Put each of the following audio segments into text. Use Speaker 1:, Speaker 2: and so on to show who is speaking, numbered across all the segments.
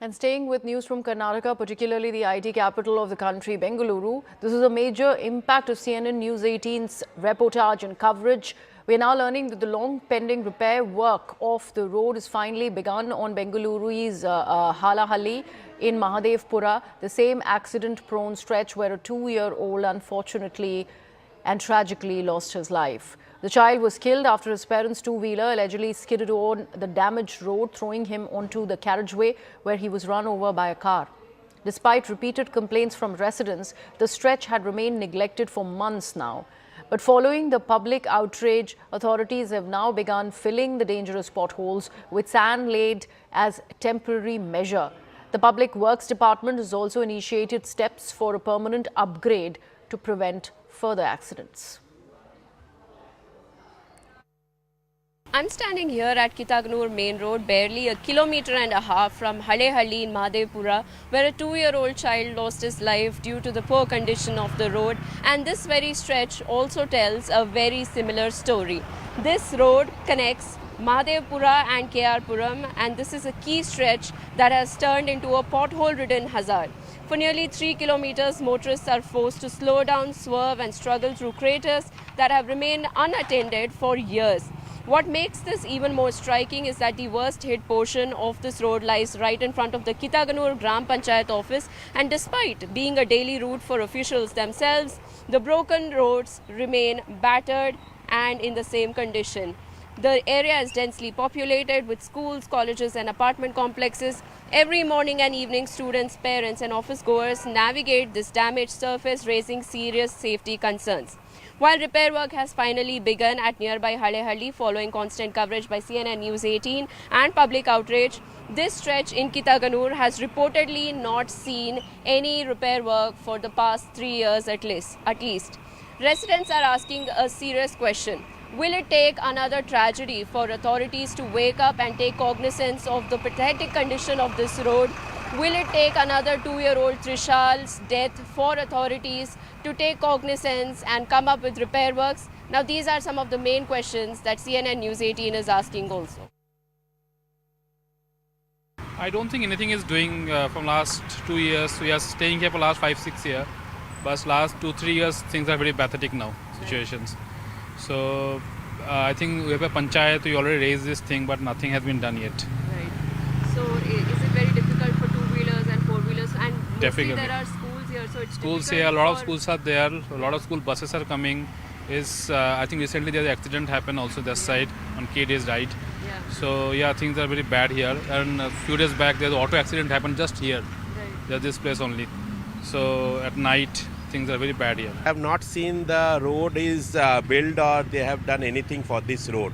Speaker 1: And staying with news from Karnataka, particularly the IT capital of the country, Bengaluru, this is a major impact of CNN News 18's reportage and coverage. We are now learning that the long pending repair work of the road is finally begun on Bengaluru's Halahalli in Mahadevpura, the same accident-prone stretch where a 2-year-old unfortunately and tragically lost his life. The child was killed after his parents' two-wheeler allegedly skidded on the damaged road, throwing him onto the carriageway where he was run over by a car. Despite repeated complaints from residents, the stretch had remained neglected for months now. But following the public outrage, authorities have now begun filling the dangerous potholes with sand laid as temporary measure. The Public Works Department has also initiated steps for a permanent upgrade to prevent further accidents.
Speaker 2: I'm standing here at Kitaganur Main Road, barely a kilometer and a half from Halehalli in Mahadevpura, where a 2-year-old child lost his life due to the poor condition of the road. And this very stretch also tells a very similar story. This road connects Mahadevpura and KR Puram, and this is a key stretch that has turned into a pothole-ridden hazard. For nearly 3 kilometers, motorists are forced to slow down, swerve and struggle through craters that have remained unattended for years. What makes this even more striking is that the worst hit portion of this road lies right in front of the Kitaganur Gram Panchayat office, and despite being a daily route for officials themselves, the broken roads remain battered and in the same condition. The area is densely populated with schools, colleges and apartment complexes. Every morning and evening, students, parents and office goers navigate this damaged surface, raising serious safety concerns. While repair work has finally begun at nearby Halehalli following constant coverage by CNN News 18 and public outrage, this stretch in Kitaganur has reportedly not seen any repair work for the past 3 years at least. Residents are asking a serious question. Will it take another tragedy for authorities to wake up and take cognizance of the pathetic condition of this road? Will it take another 2-year-old Trishal's death for authorities to take cognizance and come up with repair works? Now, these are some of the main questions that CNN News 18 is asking also.
Speaker 3: I don't think anything is doing from last 2 years. We are staying here for last 5-6 years. But last 2-3 years, things are very pathetic now, situations. So I think we have a panchayat, we already raised this thing, but nothing has been done yet.
Speaker 2: Right. So is it very difficult for two-wheelers and four-wheelers? And mostly there are schools here, so it's
Speaker 3: schools here, a lot of schools are there, a lot of school buses are coming. I think recently there's an accident happened also this side on K-Days right.
Speaker 2: Yeah.
Speaker 3: So yeah, things are very bad here. And a few days back there's an auto accident happened just here.
Speaker 2: Right.
Speaker 3: There's this place only. So at night things are very bad here.
Speaker 4: I have not seen the road is built or they have done anything for this road.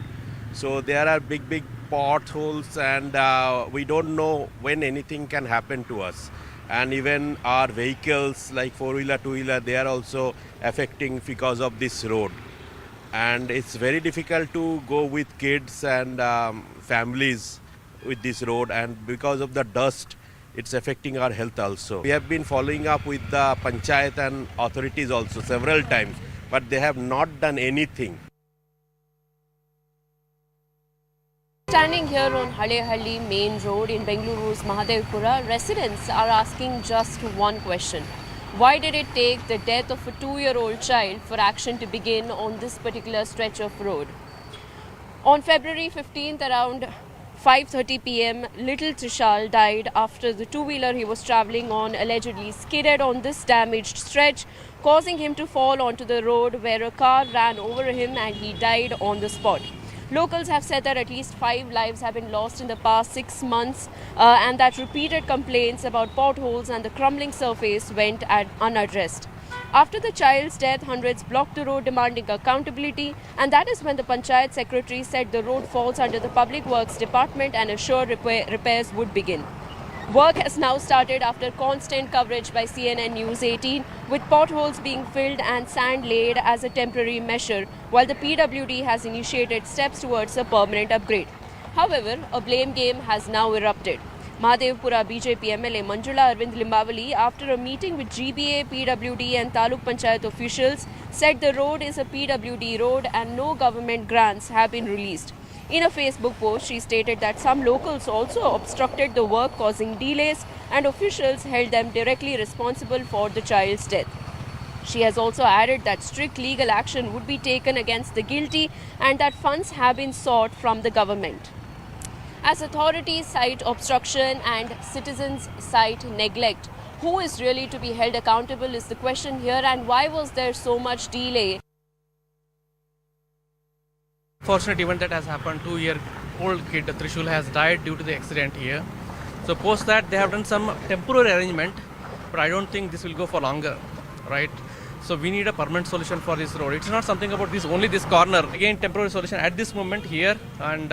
Speaker 4: So there are big potholes and we don't know when anything can happen to us. And even our vehicles like 4-wheeler, 2-wheeler, they are also affecting because of this road. And it's very difficult to go with kids and families with this road, and because of the dust, it's affecting our health also. We have been following up with the panchayat and authorities also several times, but they have not done anything.
Speaker 2: Standing here on Halehalli Main Road in Bengaluru's Mahadevpura, residents are asking just one question. Why did it take the death of a 2-year-old child for action to begin on this particular stretch of road? On February 15th, around 5:30 p.m., little Trishal died after the two-wheeler he was travelling on allegedly skidded on this damaged stretch, causing him to fall onto the road where a car ran over him and he died on the spot. Locals have said that at least 5 lives have been lost in the past 6 months and that repeated complaints about potholes and the crumbling surface went unaddressed. After the child's death, hundreds blocked the road demanding accountability, and that is when the Panchayat Secretary said the road falls under the Public Works Department and assured repairs would begin. Work has now started after constant coverage by CNN News 18, with potholes being filled and sand laid as a temporary measure, while the PWD has initiated steps towards a permanent upgrade. However, a blame game has now erupted. Mahadevpura BJP MLA Manjula Arvind Limbavali, after a meeting with GBA, PWD and Taluk Panchayat officials, said the road is a PWD road and no government grants have been released. In a Facebook post, she stated that some locals also obstructed the work, causing delays, and officials held them directly responsible for the child's death. She has also added that strict legal action would be taken against the guilty and that funds have been sought from the government. As authorities cite obstruction and citizens cite neglect, who is really to be held accountable is the question here, and why was there so much delay?
Speaker 5: Fortunate event that has happened, 2-year-old kid Trishul has died due to the accident here. So post that they have done some temporary arrangement, but I don't think this will go for longer, right? So we need a permanent solution for this road. It's not something about only this corner. Again, temporary solution at this moment here, and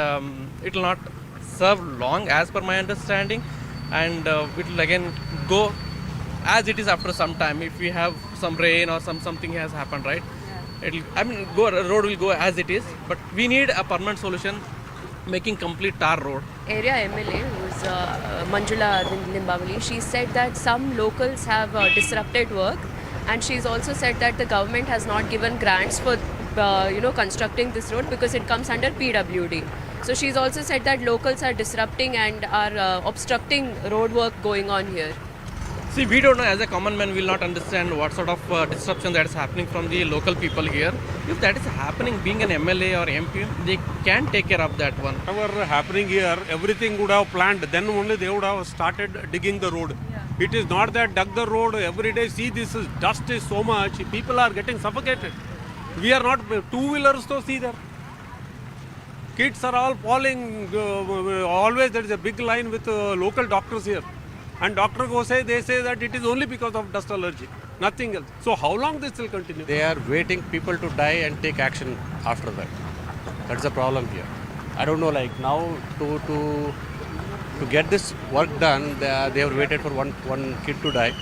Speaker 5: it will not serve long as per my understanding, and it will again go as it is after some time. If we have some rain or something has happened, right? Road will go as it is, but we need a permanent solution, making complete tar road.
Speaker 2: Area MLA, who's Manjula Limbavali, she said that some locals have disrupted work, and she's also said that the government has not given grants for constructing this road because it comes under PWD. So she's also said that locals are disrupting and are obstructing road work going on here.
Speaker 5: See, we don't know, as a common man, will not understand what sort of disruption that is happening from the local people here. If that is happening, being an MLA or MP, they can take care of that one.
Speaker 6: Whatever happening here, everything would have planned. Then only they would have started digging the road. Yeah. It is not that dug the road every day. See, dust is so much. People are getting suffocated. We are not two-wheelers to see there. Kids are all falling. Always there is a big line with local doctors here. And doctor they say that it is only because of dust allergy, nothing else. So how long this will continue?
Speaker 7: They are waiting people to die and take action after that. That's the problem here. I don't know, like now to get this work done, they have waited for one kid to die.